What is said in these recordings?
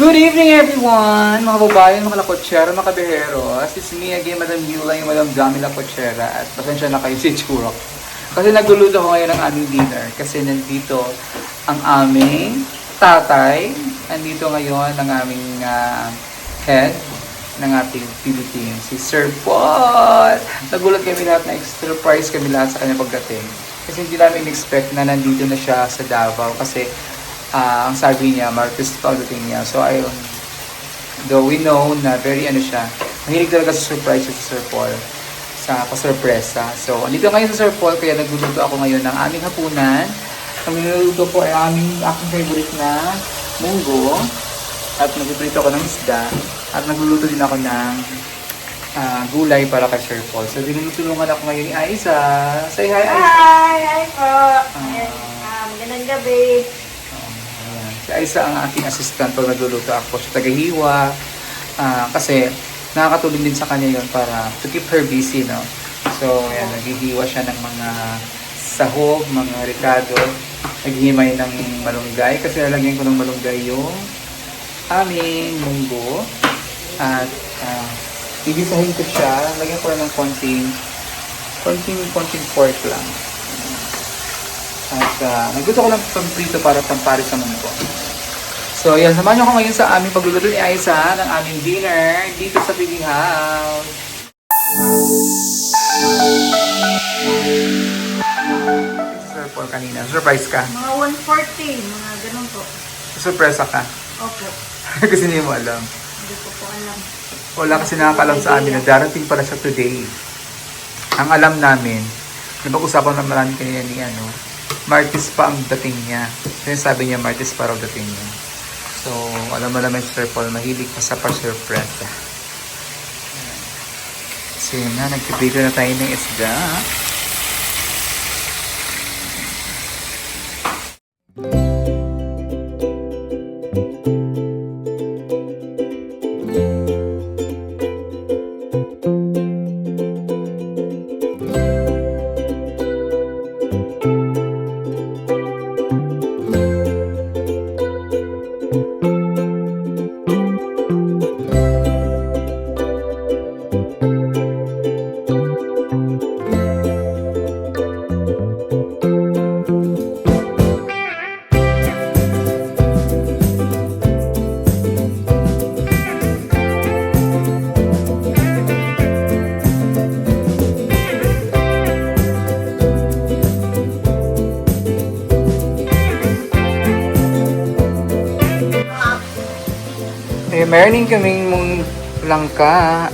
Good evening everyone! Mga babae, mga lakotsera, mga kabeheros. It's me again, Madam Yula, yung Madam Dami Lakotsera. At pasensya na kayo si Churok. Kasi nagluluto ko ngayon ng aming dinner. Kasi nandito ang aming tatay. Nandito ngayon ang aming head ng ating Philippines, si Sir Paul. Nagulat kami lahat na extra prize kami lahat sa kanya pagdating. Kasi hindi namin expect na nandito na siya sa Davao. Kasi ang sabi niya, Martes pa ulitin niya. So, ayun. Though we know na very siya, mahilig talaga sa surprise si Sir Paul sa pasurpresa. So, andito ngayon sa Sir Paul, kaya nagluluto ako ngayon ng aming hapunan. Ang niluluto ko ay aking favorite na munggo. At nagpiprito ako ng isda. At nagluluto din ako ng gulay para kay Sir Paul. So, dinulutulungan ako ngayon ni Aiza. Say hi, Aiza! Hi po! Magandang gabi. Si Aiza ang aking assistant pag nagluluto ako. Siya tagahiwa. Kasi nakakatulong din sa kanya yon para to keep her busy, no? So, ayan, naghihiwa siya ng mga sahog, mga ricado. Naghihimay ng malunggay. Kasi lalagyan ko ng malunggay yung aming munggo. At ibisahin ko siya. Lagyan ko lang ng konting pork lang. At nagluto ko lang pamprito para pamparis sa munggo. So, yan. Samahan nyo ako ngayon sa aming pagluluto ni Aiza ng aming dinner dito sa Piggy House. Sir Paul kanina. Surprise ka? Mga 140, mga ganun po. Surpresa ka? Opo. Kasi hindi mo alam. Hindi ko po alam. Wala kasi nakakalam sa amin na darating pala siya today. Ang alam namin, napag-usapan naman namin kanina ni Martes pa ang dating niya. Kasi sabi niya Martes pa raw dating niya. So, alam mo naman Sir Paul, mahilig pa sa pa-surpresa. So, yun na, nagpiprito na tayo ng isda. Meron kaming mong langka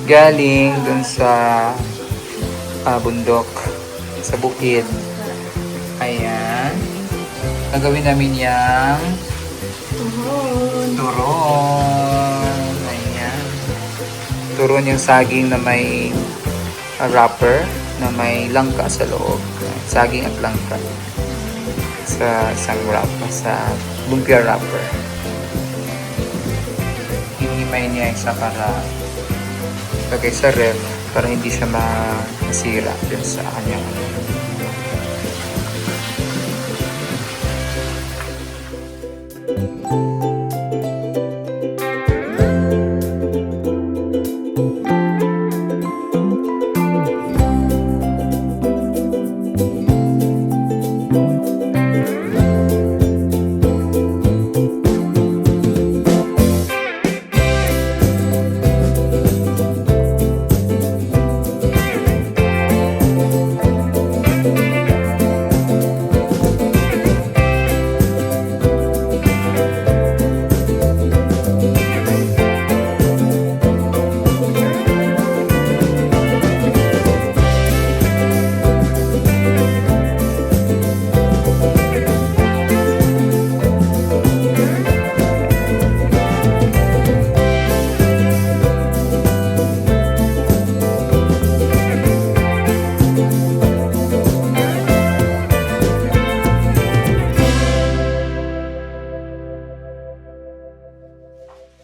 galing dun sa bundok, sa bukid. Ayan. Gagawin namin yung turon. Ayan. Turon yung saging na may wrapper, na may langka sa loob. Saging at langka. Sa isang wrapper, sa lumpia wrapper. Hinimay niya isa para lagay sa ref para hindi siya masira din sa kanyang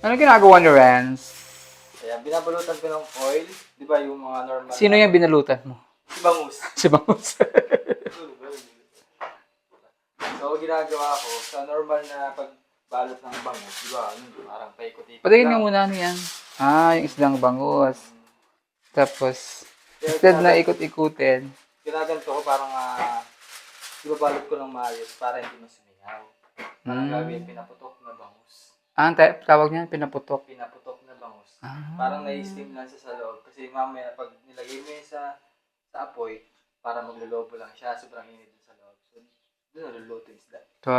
Ano ginagawa ni Renz? Ayan, binabalutan ko ng foil. Di ba yung mga normal? Sino yung binalutan mo? Si Bangus. Si Bangus. So, ginagawa ko sa normal na pag balot ng bangus, di ba? Ano, parang paikot-ikot Patingin nga lang. muna ano yan. Yung isdang bangus. Tapos, Kaya instead na ikot-ikutin. ginaganto ko parang ibabalot ko ng maayos para hindi masumiyaw. Parang gagawin pinaputok na bangus. Ang tawag niyan, pinaputok. Pinaputok na bangus. Ah. Parang nai-steam lang siya sa loob. Kasi mamaya pag nilagay mo yun sa apoy, para maglulubo lang siya. Sobrang init dun sa loob. So, doon naluluto yung isda. So,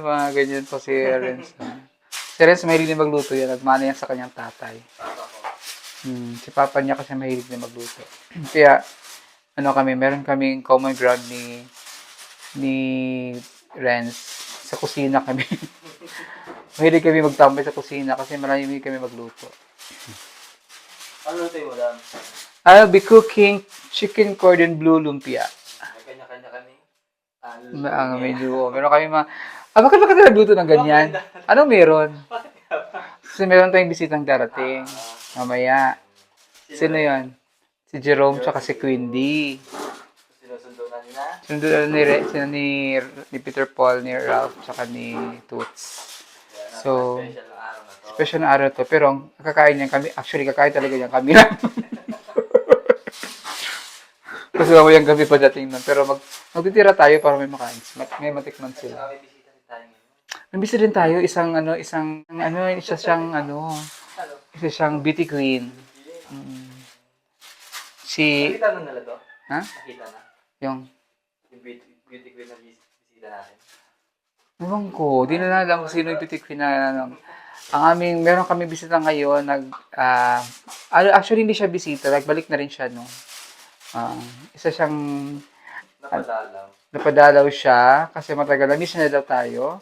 mga ganyan po si Renz. Si Renz mahilig din magluto yan. Nagmana yan sa kanyang tatay. Papa ko. Si papa niya kasi mahilig din magluto. Kaya, meron kaming common ground ni Renz. Sa kusina kami. Mahilig kami magtambay sa kusina kasi marami kami magluto. Ano luto mo lang? I'll be cooking chicken cordon bleu lumpia. May kanya-kanya kami. Medyo, meron kami bakit ba ka nagluto ng ganyan? Anong meron? Kasi meron tayong bisitang darating. Mamaya. Sino yon? Si Jerome tsaka si Quindy. Sinusundo na nila. Sundo na ni Peter Paul, ni Ralph, tsaka ni Toots. So, Special na araw na to. special na araw to. Pero, kakain niyan kami. Actually, kakain talaga niyan kami lang. Kasi mamayang gabi pa dating nun. Pero magtitira tayo para may makain. May matikman sila. May bisita rin tayo ngayon. Nambisa din tayo, isa siyang beauty queen. Si, Nakita na nila to? ha? Nakita na? Yung, Yung beauty queen na bisita natin. ewan ko, di na alam kung sino yung beauty queen na, meron kami bisita ngayon, actually hindi siya bisita, nagbalik na rin siya, no? Isa siyang, napadalaw siya, kasi matagal na, miss na daw tayo.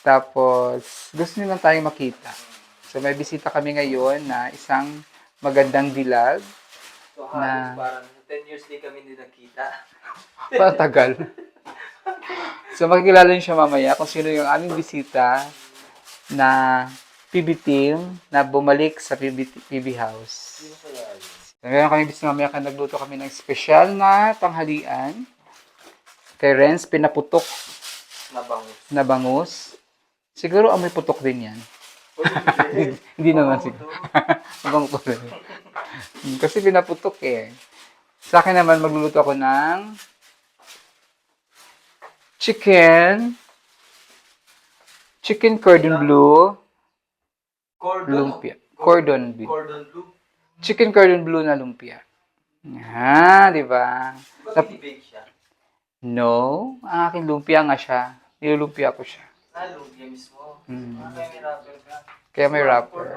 Tapos, gusto nilang tayong makita. So, may bisita kami ngayon na isang magandang dilag. So, Na- halos parang 10 years din kami hindi nagkita. Patagal. So, makikilala niyo siya mamaya kung sino yung aming bisita na PB team na bumalik sa PB House. Sino kaya yun? So, ngayon kami bisita mamaya kaya nagluto kami ng espesyal na tanghalian. Kay Renz, pinaputok Nabangus. na bangus. Siguro amoy putok din yan. Hindi naman siguro. Abang ko rin. Kasi pinaputok eh. Sa akin naman, magluluto ako ng chicken cordon bleu lumpia. Cordon bleu. Cordon bleu. Chicken cordon bleu na lumpia. Di ba? Bakit i-bake siya? No, ang aking lumpia nga siya. Nilulumpia ko siya. Lumpia mismo. Mm. Kaya may wrapper ka. Kaya may wrapper.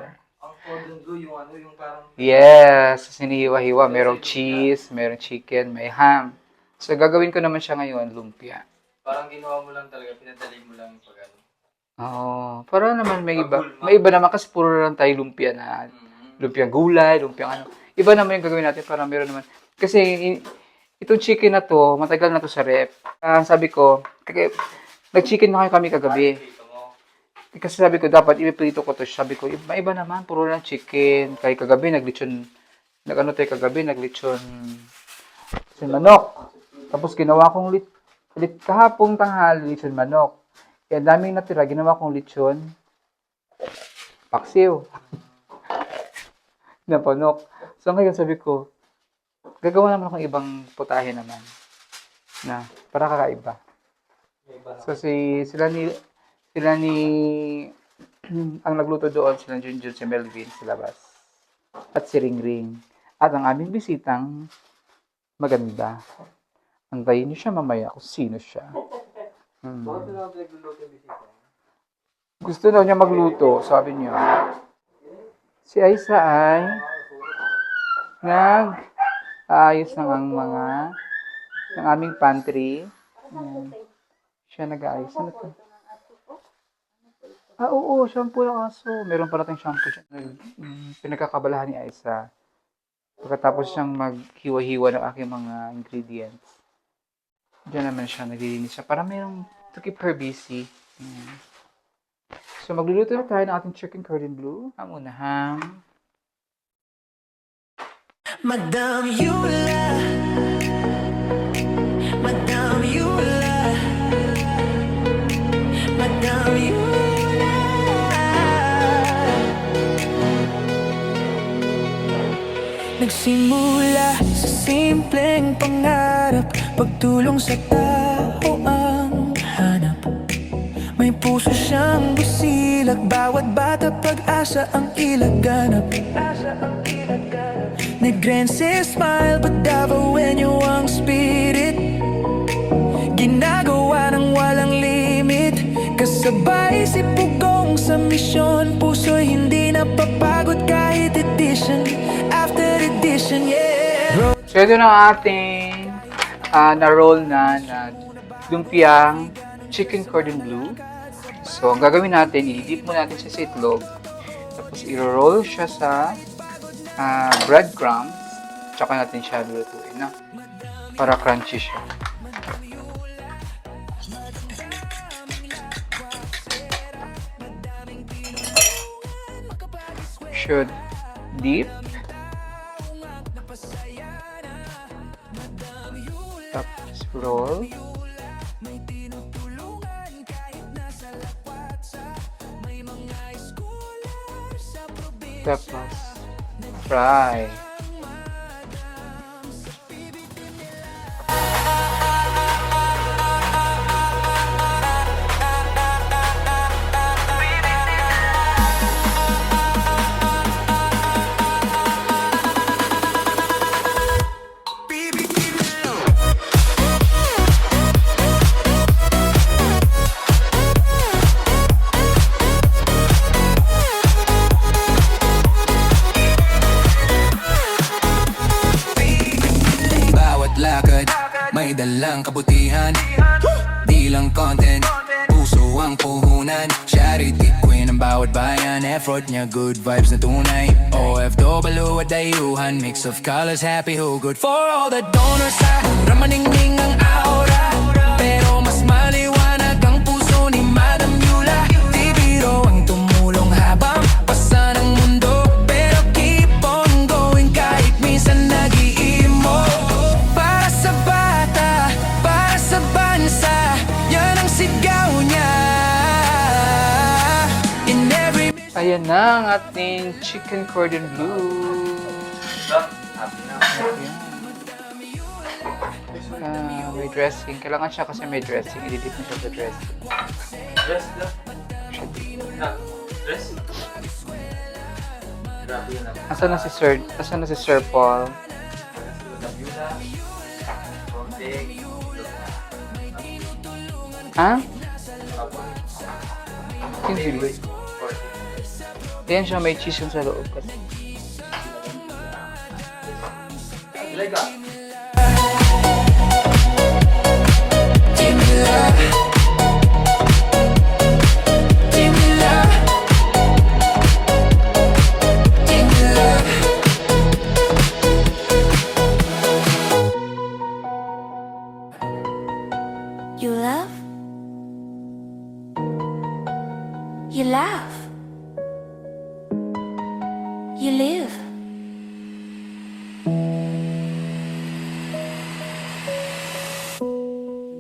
Ang cordon bleu, yung parang... Yes, sinihiwa-hiwa. Merong cheese, merong chicken, may ham. So, gagawin ko naman siya ngayon, lumpia. Parang ginawa mo lang talaga, pinadali mo lang yung pag-ano. Oo. Para naman may iba. May iba naman kasi puro lang tayo lumpia na lumpiang gulay, lumpiang ano. Iba naman yung gagawin natin para meron naman. Kasi itong chicken na to, matagal na to sa rep. Sabi ko, nag-chicken na kami kagabi. Dito mo. Kasi sabi ko, dapat ipiprito ko to. Sabi ko, iba naman, puro lang chicken. Kaya kagabi, naglechon manok. Tapos ginawa kong kahapong tanghali, lechon manok. Kaya daming natira, ginawa kong lechon paksiw. Na panok. So ngayon sabi ko, gagawa naman akong ibang putahe naman. Na, para kakaiba. May iba na. So sila ni ang nagluto doon, sila Junjun, si Melvin sa labas. At si Ringring. At ang aming bisitang maganda. Antayin niyo siya mamaya kung sino siya. Bakit na nagluluto yung bisita? Gusto daw niya magluto, sabi niya. Si Aisa ay nag-aayos ng aming pantry. Ayan. Siya nag-aayos. Ano to? Oo, shampoo ng aso. Meron pala tayong shampoo siya. Pinagkakabalahan ni Aisa. Pagkatapos siyang maghiwa-hiwa ng aking mga ingredients. Diyan naman siya, naglilinis siya. Para merong to keep her busy. Ayan. So, magluluto na tayo ng ating chicken cordon bleu. Ang unahang Madame Yula, Madame Yula, Madame Yula. Nagsimula sa simpleng pangarap, pagtulong sa tao ang hanap. May puso siyang busilak, bawat bata pag-asa ang ilaganap. Negrense smile, but Davao Wenyo ang spirit. Ginagawa ng walang limit, kasabay si Pugong sa misyon. Puso'y hindi napapagod kahit edition after edition, yeah. So ito na ating na-roll na lumpiang chicken cordon bleu. So ang gagawin natin, i-dip mo natin siya sa itlog. Tapos i-roll siya sa breadcrumbs. Tsaka natin siya lutuin na para crunchy siya. Should dip. Tapos roll. Tapos fry. May dalang kabutihan, di lang content, puso ang puhunan. Charity queen ang bawat bayan, effort niya good vibes na tunay. OFW at dayuhan, mix of colors, happy who good for all the donors. Sa ramaningning ang aura, pero mas maliwanag ang puso ni Madam Yula. Di biro ang tumulong habang pasa ng mundo, pero keep on going kahit minsan nag-iimo. Para sa bata, para sa bansa, yan ang sigaw niya. In every... Ayan na ang ating chicken cordon bleu. May dressing. Kailangan siya kasi may dressing. Ididip mo siya sa dressing. Dress lang. Dress? Grabe yun lang. Asan na si Sir? Asan na si Sir Paul? Ha? Hindi ba? Ayan siya, may cheese yung sa loob kasi. Give me love. Give me love. Give me love. You love? You laugh. You live.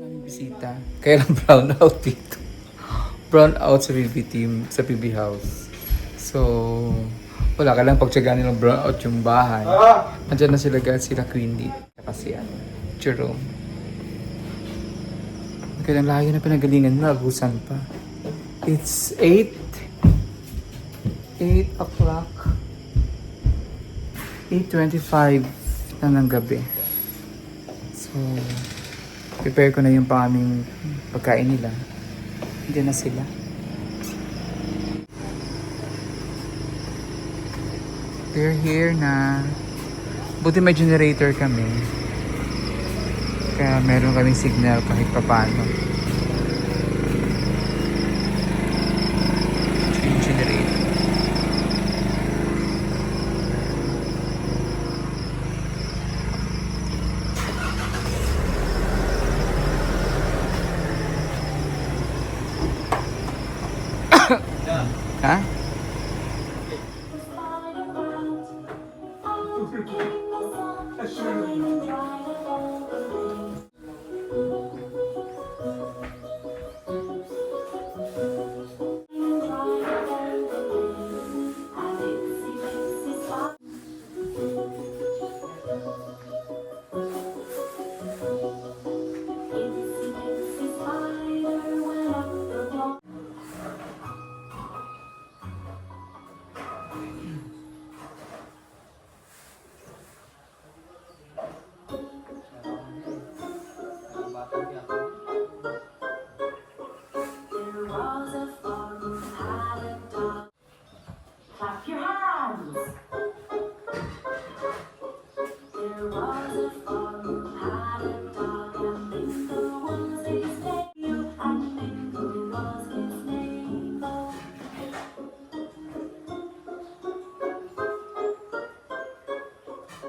Daming bisita. Kaya lang brown out dito. Brown out sa PB team, sa PB house. So, wala ka lang pagtsagaan nilang brown out yung bahay. Andiyan na sila Queenie. Kasi Jerome. Kailang layo na pinagalingan mo, abusan pa. It's 8 o'clock. 8:25 na ng gabi. So, prepare ko na yung aming pagkain nila. Hindi na sila. They're here na. Buti may generator kami. Kaya meron kaming signal kahit papaano. Yung generator. Ha?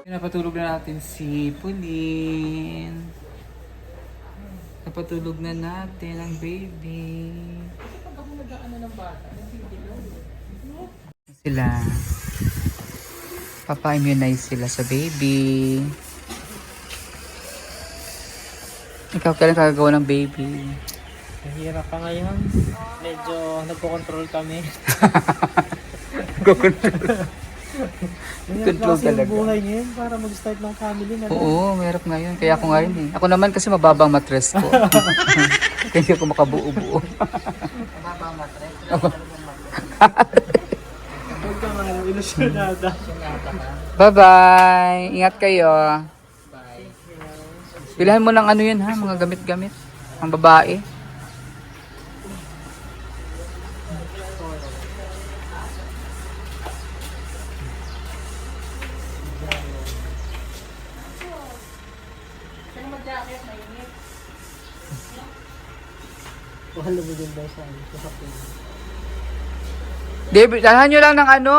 Napatulog na natin si Pauline. Napatulog na natin ang baby. Sila. Papa-immunize sila sa baby. Ikaw kailan kagagawa ng baby? Mahirap pa ngayon. Medyo nagko-control kami. Control Kasi yung talaga. buhay ngayon para mag-start ng family na lang. Oo, mahirap ngayon. Kaya ako ngayon eh. Ako naman kasi mababang matres ko. Kaya hindi ako makabuo-buo. Huwag ka nga, ilusyonada. Bye-bye! Ingat kayo. Bilhan mo ng ano yun ha, mga gamit-gamit. Ang babae. Mahal mo din daw sa kapatid. David, dalhan nyo lang ng ano,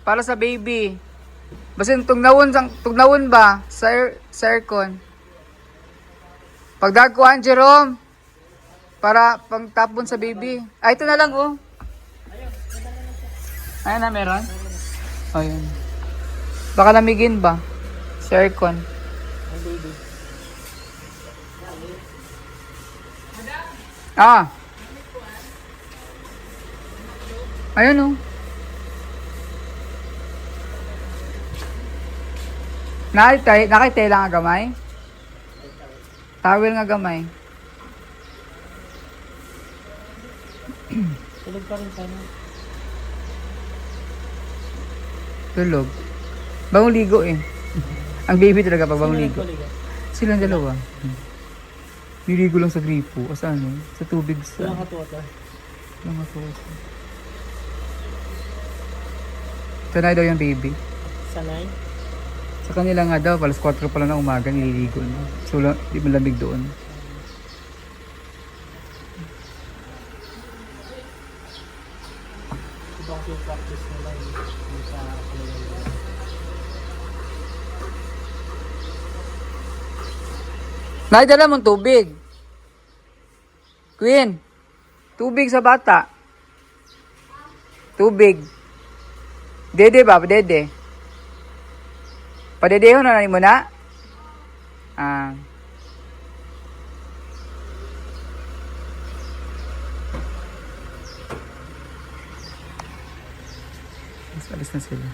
para sa baby. Basta yung tugnawon ba, sa aircon. Pagdagkuhan, Jerome. Para pang tapon sa baby. Ay, ito na lang, oh. Ayan na, meron? Oh, yun. Baka lamigin ba? Sa aircon. Ang baby. Ah. Ayun, oh. Nakitay lang nga gamay? Towel nga gamay. Tulog pa rin sana. Tulog. Bagong ligo eh. Ang baby talaga pag bagong ligo. Tuloy ka. Silang dalawa. Niligo lang sa gripo. O sa ano? Sa tubig sa... Walang katuwata. Lang ako. Sanay daw yung baby. Sanay. Sa kanila nga daw, alas 4 pa lang ng umaga, nililigo na. So, di malamig doon. Iba kasi yung practice nila yung sa kanila. Nakidala mong tubig. Queen, tubig sa bata. Tubig. Dede ba? Dede. Padedeho na mo na? Ah. Alis na sila.